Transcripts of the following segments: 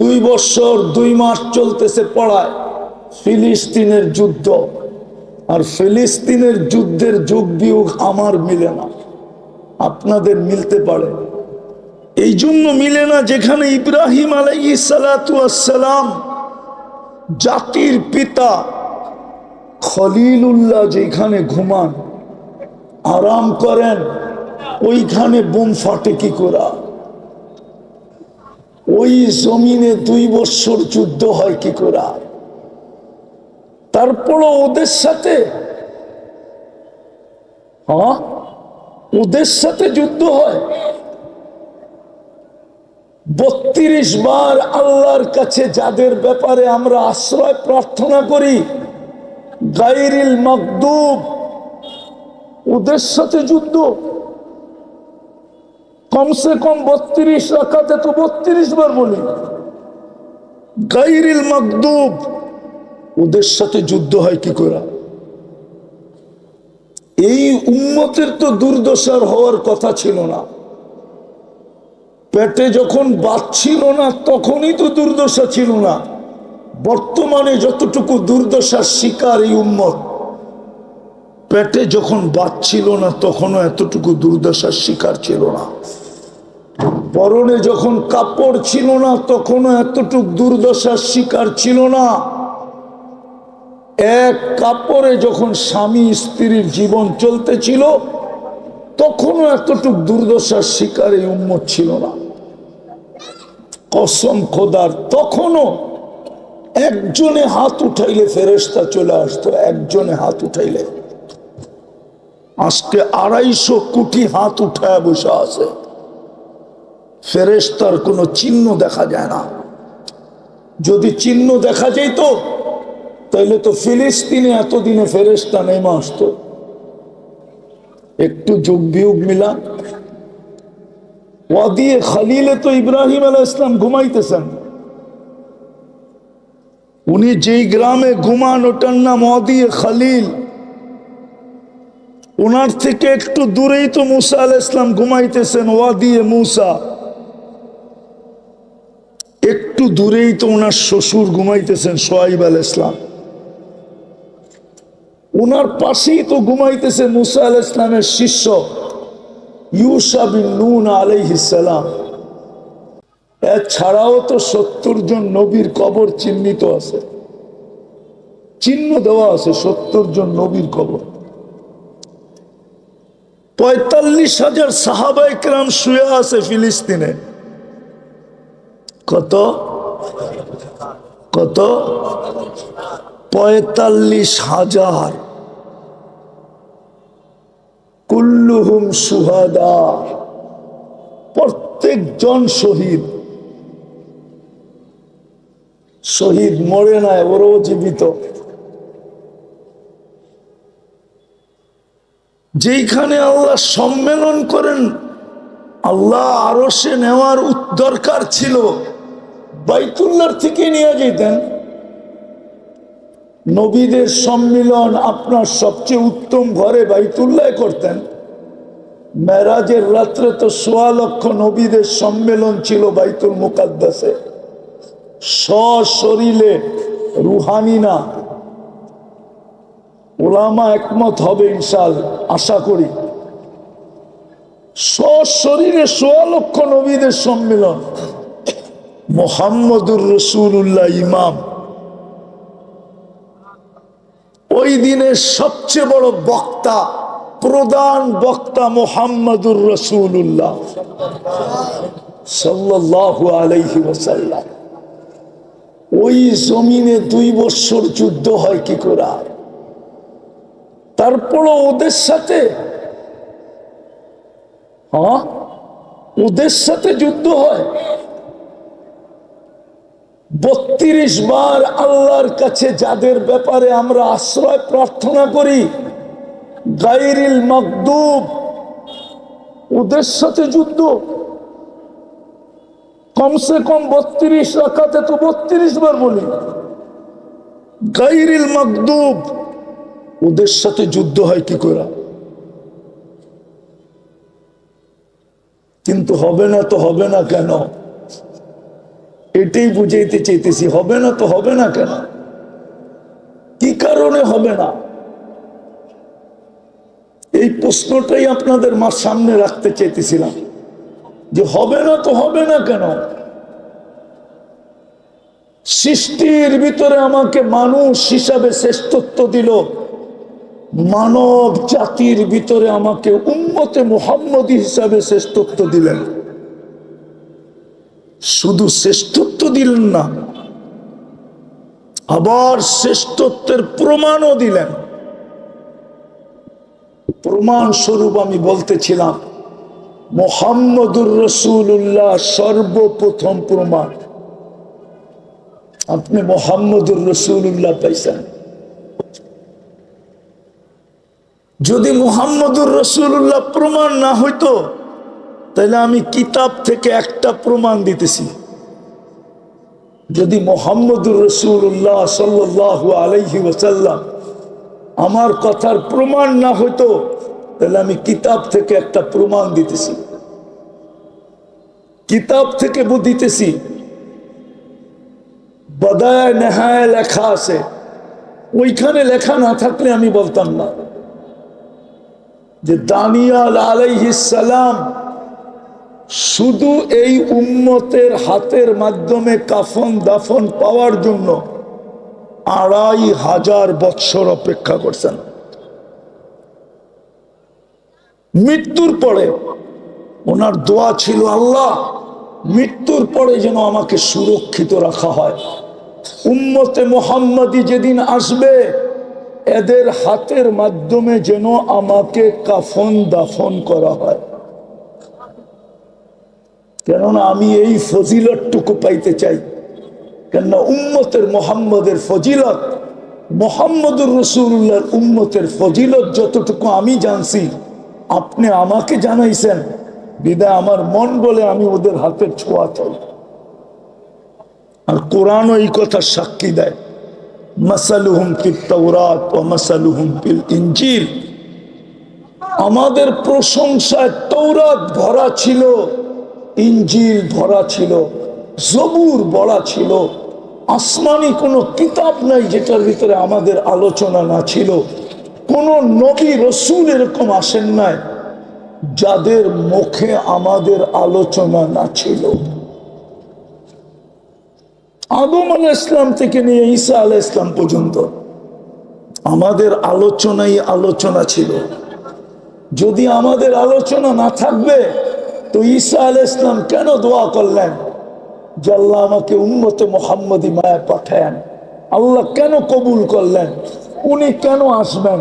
2 বছর 2 মাস চলতেছে পড়ায় ফিলিস্তিনের যুদ্ধ, আর ফিলিস্তিনের যুদ্ধের যোগ বিয়োগ আমার মিলে না, আপনাদের মিলতে পারে। এই জন্য মিলে না, যেখানে ইব্রাহিম আলাইহিস সালাতু ওয়াস সালাম জাতির পিতা খলিলুল্লাহ যেখানে ঘুমান আরাম করেন, ওইখানে বোম ফাটে কি করা? ওই জমিনে 2 বছর যুদ্ধ হয় কি করা? তারপরও ওদের সাথে ওদের সাথে যুদ্ধ হয়। 32 বার আল্লাহর কাছে যাদের ব্যাপারে আমরা আশ্রয় প্রার্থনা করি, গায়রিল মাগদুব, ওদের সাথে যুদ্ধ। কমসে কম 32 রাকাতে তো 32 বার বলি গায়রিল মাগদুব, ওদের সাথে যুদ্ধ হয় কি করে? এই উম্মতের তো দুর্দশার হওয়ার কথা ছিল না। পেটে যখন বাচ্ছিল না তখনই তো দুর্দশা ছিল না। বর্তমানে যতটুকু দুর্দশার শিকার এই উম্মত, পেটে যখন বাচ্ছিল না তখনও এতটুকু দুর্দশার শিকার ছিল না। পরনে যখন কাপড় ছিল না তখনও এতটুকু দুর্দশার শিকার ছিল না। এক কাপড়ে যখন স্বামী স্ত্রীর জীবন চলতেছিল তখনও এতটুক দুর্দশার শিকার এই উম্মত ছিল না। কসম খোদার, তখনও একজনে হাত উঠাইলে ফেরেশতা চলে আসতো, একজনে হাত উঠাইলে। আজকে 250 কোটি হাত উঠায় বসে আছে, ফেরেশতার কোনো চিহ্ন দেখা যায় না। যদি চিহ্ন দেখা যেত তাহলে তো ফিলিস্তিনে এতদিনে ফেরেশতা নেমে আসতো। একটু যোগ বিয়োগ মিলা। ওয়াদি খালিলে তো ইব্রাহিম আলাইহিস সালাম ঘুমাইতেছেন। উনি যেই গ্রামে ঘুমান ওটার নাম ওয়াদি খালিল। ওনার থেকে একটু দূরেই তো মুসা আলাইহিস সালাম ঘুমাইতেছেন, ওয়াদি মুসা। একটু দূরেই তো ওনার শ্বশুর ঘুমাইতেছেন, শুআয়ব আলাইহিস সালাম। ওনার পাশেই তো ঘুমাইতেছে মুসা আলাইহিস সালামের শিষ্য ইউশা বিন নুন আলাইহিস সালাম। এছাড়াও তো 70 জন নবীর কবর চিহ্নিত আছে, চিহ্ন দেওয়া আছে 70 জন নবীর কবর। 45,000 সাহাবায়ে কেরাম শুয়ে আছে ফিলিস্তিনে। কত কত 45,000। কুল্লুহুম শুহাদা, প্রত্যেকজন শহীদ। শহীদ মরে নাই, ওরাও জীবিত। যেইখানে আল্লাহ সম্মেলন করেন, আল্লাহ আরশে নেওয়ার দরকার ছিল, বাইতুল্লাহর থেকে নিয়ে যেতেন। নবীদের সম্মিলন আপনার সবচেয়ে উত্তম ঘরে বাইতুল্লাহ করতেন। মেরাজের রাত্রে তো 1.25 লক্ষ নবীদের সম্মেলন ছিল বাইতুল মুকাদ্দাসে, সশরীরে, রুহানি না। উলামা একমত হবে ইনশাআল্লাহ, আশা করি। সশরীরে 1.25 লক্ষ নবীদের সম্মেলন। মুহাম্মদুর রাসূলুল্লাহ ইমাম। ওই দিনের সবচেয়ে বড় বক্তা, প্রধান বক্তা মুহাম্মদুর রাসূলুল্লাহ সাল্লাল্লাহু আলাইহি ওয়াসাল্লাম। ওই জমিনে 2 বছর যুদ্ধ হয় কি করে? তারপরও ওদের সাথে ওদের সাথে যুদ্ধ হয়। 32 বার আল্লাহর কাছে যাদের ব্যাপারে আমরা আশ্রয় প্রার্থনা করি, গায়রিল মাগদুব, ওদের সাথে যুদ্ধ। কমসে কম 32 রাকাতে তো 32 বার বলি গায়রিল মাগদুব, ওদের সাথে যুদ্ধ হয় কি করে? কিন্তু হবে না তো হবে না কেন? এটাই বুঝাইতে চাইতেছি। হবে না তো হবে না কেন? কি কারণে হবে না? এই প্রশ্নটাই আপনাদের সামনে রাখতে চাইতেছিলাম, যে হবে না তো হবে না কেন? সৃষ্টির ভিতরে আমাকে মানুষ হিসাবে শ্রেষ্ঠত্ব দিল, মানব জাতির ভিতরে আমাকে উম্মতে মুহাম্মদী হিসাবে শ্রেষ্ঠত্ব দিলেন। শুধু শ্রেষ্ঠত্ব দিলেন না, আবার শ্রেষ্ঠত্বের প্রমাণও দিলেন। প্রমাণ স্বরূপ আমি বলতেছিলাম, মুহাম্মদুর রাসূলুল্লাহ সর্বপ্রথম প্রমাণ। আপনি মুহাম্মদুর রাসূলুল্লাহ পাইছেন। যদি মুহাম্মদুর রাসূলুল্লাহ প্রমাণ না হইতো, তাহলে আমি কিতাব থেকে একটা প্রমাণ দিতেছি। যদি মুহাম্মদুর রাসূলুল্লাহ সাল্লাল্লাহু আলাইহি ওয়াসাল্লাম আমার কথার প্রমাণ না হইতো, তাহলে আমি কিতাব থেকে একটা প্রমাণ দিতেছি। কিতাব থেকে দিতেছি, বাদায়ে নেহায়ে লেখা আছে। ওইখানে লেখা না থাকলে আমি বলতাম না যে দানিয়াল আলাইহিস সালাম শুধু এই উম্মতের হাতের মাধ্যমে কাফন দাফন পাওয়ার জন্য ২৫০০ বৎসর অপেক্ষা করছেন। মৃত্যুর পরে ওনার দোয়া ছিল, আল্লাহ মৃত্যুর পরে যেন আমাকে সুরক্ষিত রাখা হয়। উম্মতে মুহাম্মাদি যেদিন আসবে, এদের হাতের মাধ্যমে যেন আমাকে কাফন দাফন করা হয়। কেননা আমি এই ফজিলতটুকু পাইতে চাই। কেননা উম্মতের মুহাম্মদের ফজিলত, মুহাম্মদুর রাসূলুল্লাহর উম্মতের ফজিলত যতটুকু আমি জানছি, আপনি আমাকে জানাইছেন, বিদায় আমার মন বলে আমি ওদের হাতের ছোঁয়া চাই। আর কোরআনও এই কথা সাক্ষী দেয়, মাসালুহুম ফিত তাওরাত ওয়া মাসালুহুম ফিল ইনজিল। আমাদের প্রশংসায় তৌরাত ভরা ছিল, ইনজিল ভরা ছিল, জবুর ভরা ছিল। আসমানি কোনো কিতাব নাই যেটার ভিতরে আমাদের আলোচনা না ছিল। কোন নবী রসুল এরকম আসেন নাই যাদের মুখে আমাদের আলোচনা না ছিল। আদম আলাইহিস সালাম থেকে নিয়ে ঈসা আলাইহিস সালাম পর্যন্ত আমাদের আলোচনাই আলোচনা ছিল। যদি আমাদের আলোচনা না থাকবে, তো ঈসা আলাইহিস সালাম কেন দোয়া করলেন যে আল্লাহ আমাকে উম্মতে মুহাম্মদী মায়া পাঠায়েন? আল্লাহ কেন কবুল করলেন? উনি কেন আসবেন?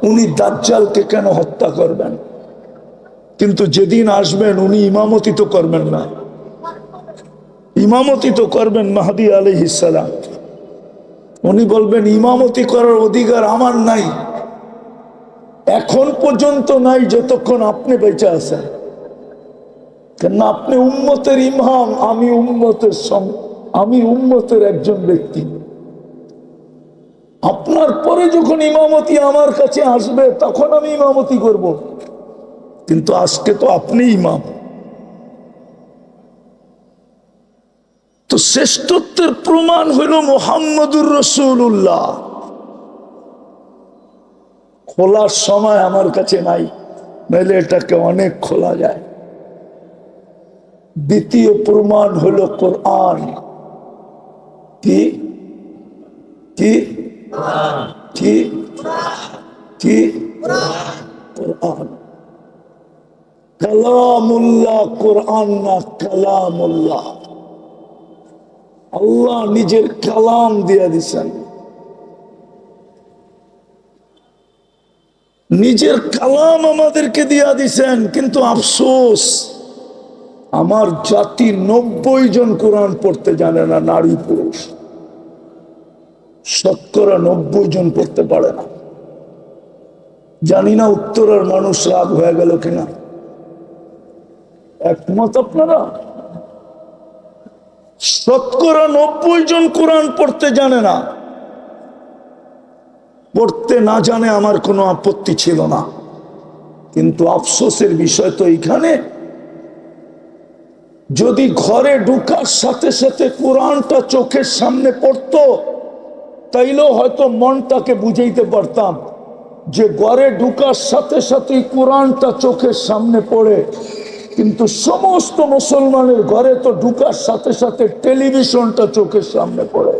উনি দাজ্জালকে কেন হত্যা করবেন? কিন্তু যেদিন আসবেন, উনি ইমামতি তো করবেন না। ইমামতি তো করবেন মাহদী আলাইহিস সালাম। উনি বলবেন ইমামতি করার অধিকার আমার নাই, এখন পর্যন্ত নাই, যতক্ষণ আপনি বেঁচে আছেন। কেন আপনি উম্মতের ইমাম, আমি উম্মতের একজন ব্যক্তি। আপনার পরে যখন ইমামতি আমার কাছে আসবে, তখন আমি ইমামতি করব, কিন্তু আজকে তো আপনি ইমাম। তো শ্রেষ্ঠত্বের প্রমাণ হইল মুহাম্মদুর রাসূলুল্লাহ। খোলার সময় আমার কাছে নাই, নাহলে এটাকে অনেক খোলা যায়। দ্বিতীয় প্রমাণ হলো কোরআন। কি কি কি কি? কোরআন কালামুল্লাহ। কোরআন না কালামুল্লাহ। আল্লাহ নিজের কালাম দিয়া দিছেন, নিজের কালাম আমাদেরকে দিয়া দিছেন। কিন্তু আফসোস, আমার জাতি ৯০ জন কোরআন পড়তে জানে না, নারী পুরুষ। ৯০ জন পড়তে পারে না। জানি না উত্তরের মানুষ রাগ হয়ে গেল কিনা, একমত আপনারা? ৯০ জন কোরআন পড়তে জানে না। পড়তে না জানে আমার কোনো আপত্তি ছিল না, কিন্তু আফসোসের বিষয় তো এইখানে যদি ঘরে ঢুকার সাথে সাথে কোরআনটা চোখের সামনে পড়তো, তাইলেও হয়তো মনটাকে বুঝাইতে পারতাম যে ঘরে ঢুকার সাথে সাথে কোরআনটা চোখের সামনে পড়ে। কিন্তু সমস্ত মুসলমানের ঘরে তো ঢুকার সাথে সাথে টেলিভিশনটা চোখের সামনে পড়ে।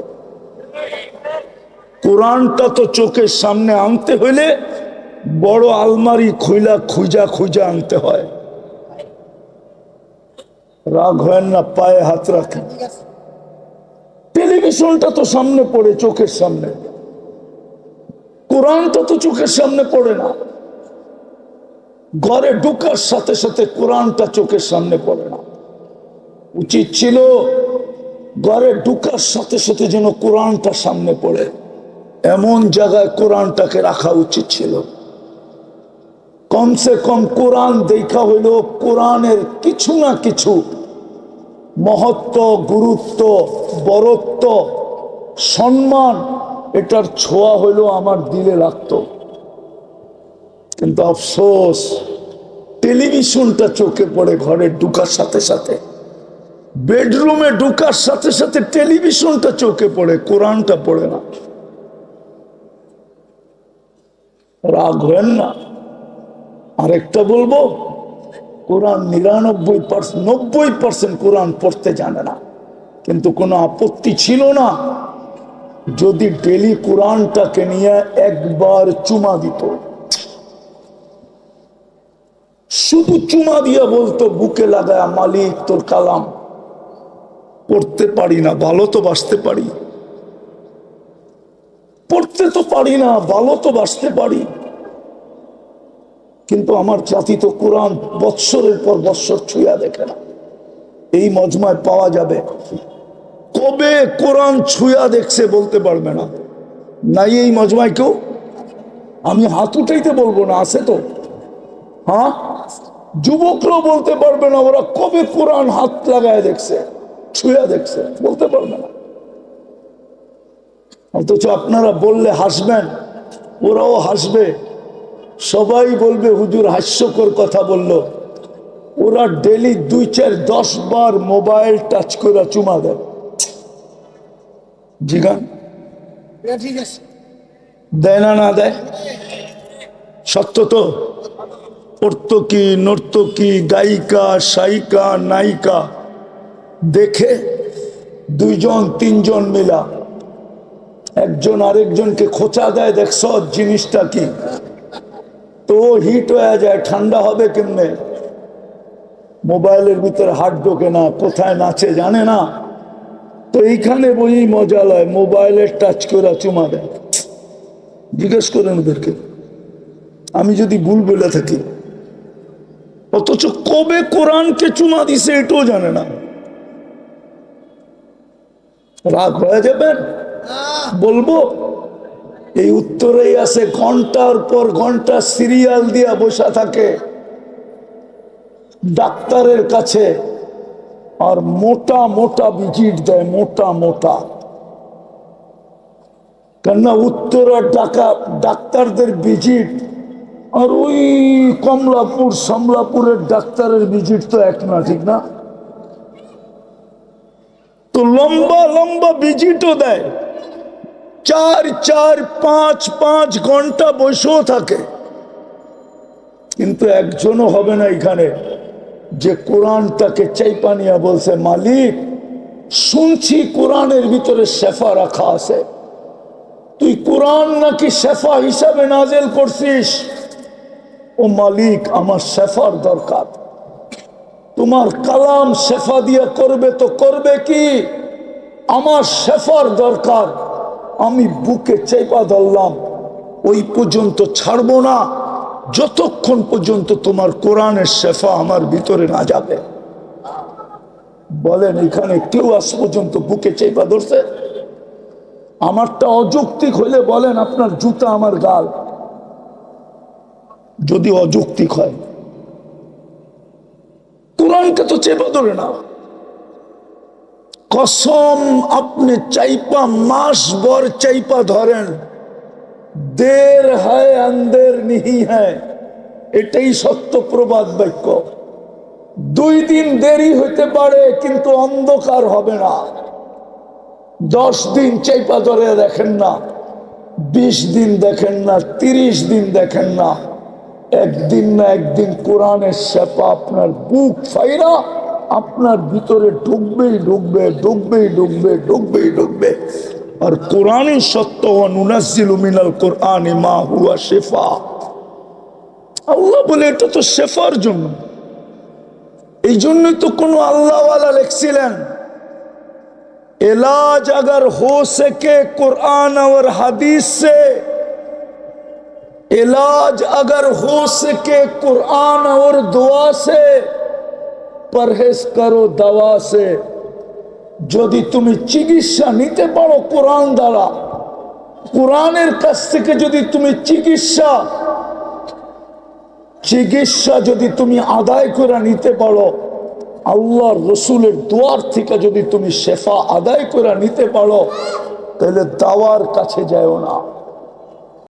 কোরআনটা তো চোখের সামনে আনতে হইলে বড় আলমারি খুইলা খুঁজা খুঁজা আনতে হয়। রাগ হয় না, পায়ে হাত রাখেন। টেলিভিশনটা তো সামনে পড়ে, চোখের সামনে। কোরআনটা তো চোখের সামনে পড়ে না। ঘরে ঢুকার সাথে সাথে কোরআনটা চোখের সামনে পড়ে না। উচিত ছিল ঘরে ঢুকার সাথে সাথে যেন কোরআনটা সামনে পড়ে, এমন জায়গায় কোরআনটাকে রাখা উচিত ছিল। কমসে কম কোরআন দেখা হইল কোরআনের কিছু না কিছু মহত্ব, গুরুত্ব, বরত্ব, সম্মান, এটার ছোঁয়া হইল আমার দিলে লাগতো। কিন্তু আফসোস, টেলিভিশনটা চোখে পড়ে ঘরে ঢুকার সাথে সাথে, বেডরুমে ঢুকার সাথে সাথে টেলিভিশনটা চোখে পড়ে, কোরআনটা পড়ে না। রাগ হেন না। আরেকটা বলবো, কোরআন 90% কোরআন পড়তে জানে না, কিন্তু কোনো আপত্তি ছিল না যদি ডেলি কোরআনটাকে নিয়ে একবার চুমা দিত। শুধু চুমা দিয়া বলতো বুকে লাগায়, মালিক তোর কালাম। পড়তে পারি না, ভালো তো বাসতে পারি। পড়তে তো পারি না, ভালো তো বাসতে পারি, কিন্তু আমার জাতি তো কোরআন বৎসরের পর বৎসর ছুঁয়া দেখে না। এই মজমায় পাওয়া যাবে কবে কোরআন ছুঁয়া দেখছে বলতে পারবে না। নাই এই মজমায় কেউ? আমি হাত উঠাইতে বলবো না, আছে তো? হ্যাঁ, যুবকরাও বলতে পারবে না ওরা কবে কোরআন হাত লাগায় দেখছে, ছুঁয়া দেখছে, বলতে পারবে না। অথচ আপনারা বললে হাসবেন, ওরাও হাসবে। সবাই বলবে হুজুর হাস্যকর কথা বলল। ওরা ডেলি 2-4-10 বার মোবাইল টাচ করে চুমা দেয়। জিগান দেয় না? না দেয়? সত্য তো? নর্তকী, নর্তকী, গায়িকা, সায়িকা, নায়িকা দেখে 2-3 মিলা একজন আরেকজনকে খোঁচা দেয়, দেখছ জিনিসটা কি? তো হিট হয়ে যায়, ঠান্ডা হবে কেমনে? মোবাইলের ভিতরে হাত ঢোকে না, কোথায় নাচে জানে না। তো এইখানে বই মজা লয়, মোবাইলের টাচ করে চুমা দেয়। জিজ্ঞেস করেন ওদেরকে, আমি যদি ভুল বলে থাকি। অথচ কবে কোরআনকে চুমা দিছে এটাও জানে না। রাগ হয়ে যাবেন? বলবো এই উত্তরেই আছে, ঘন্টার পর ঘন্টা সিরিয়াল দিয়া বসা থাকে ডাক্তারের কাছে, আর মোটা মোটা ভিজিট দেয়, মোটা মোটা। কেননা উত্তরের ডাক্তারদের ভিজিট আর ওই কমলাপুর সমলাপুরের ডাক্তারের ভিজিট তো এক না, ঠিক না? তো লম্বা লম্বা ভিজিটও দেয়, 4-4, 5-5 ঘন্টা বসেও থাকে, কিন্তু একজনও হবে না এখানে যে কোরআনটাকে চাইপা নিয়ে বলছে, মালিক শুনছি কোরআনের ভিতরে শেফা রাখা আছে, তুই কোরআন নাকি শেফা হিসাবে নাজেল করছিস। ও মালিক, আমার শেফার দরকার। তোমার কালাম শেফা দিয়ে করবে তো করবে কি, আমার শেফার দরকার। আমি বুকে চাইপা ধরলাম, ওই পর্যন্ত ছাড়বো না যতক্ষণ পর্যন্ত তোমার কোরআনের শেফা আমার ভিতরে না যাবে। বলেন এখানে কেউ আজ পর্যন্ত বুকে চাইপা ধরছে? আমারটা অযৌক্তিক হইলে বলেন আপনার জুতা আমার গাল, যদি অযৌক্তিক হয়। কোরআনকে তো চেপা ধরে না। কসম, আপনি চাইপা মাস ভর চাইপা ধরেন, দের হ্যায় অন্ধের নিহি হ্যায়, এটাই সত্য প্রবাদ বাক্য। 2 দিন দেরি হইতে পারে, কিন্তু অন্ধকার হবে না। 10 দিন চাইপা ধরে দেখেন না, 20 দিন দেখেন না, 30 দিন দেখেন না, একদিন না একদিন কোরআনের শেফা আপনার বুক ফাইরা আপনার ভিতরে ঢুকবেই ঢুকবে, ঢুকবেই ঢুকবে, ঢুকবেই ঢুকবে। আর কোরআনই সত্য, নুনাজ্জিলু মিনাল কোরআনি মা হুয়া শিফা। আল্লাহ বলে এটা তো শেফার জন্য। এই জন্যই তো কোনো আল্লাহওয়ালা লিখছিলেন, इलाज अगर हो सके कुरान और हदीस से, इलाज अगर हो सके कुरान और दुआ से, परहेज करो दवा से। যদি তুমি চিকিৎসা নিতে পারো কোরআন দ্বারা, কোরআনের কাছ থেকে যদি তুমি চিকিৎসা যদি তুমি আদায় করে নিতে পারো, আল্লাহর রসুলের দুয়ার থেকে যদি তুমি শেফা আদায় করে নিতে পারো, তাহলে দাওয়ার কাছে যাও না।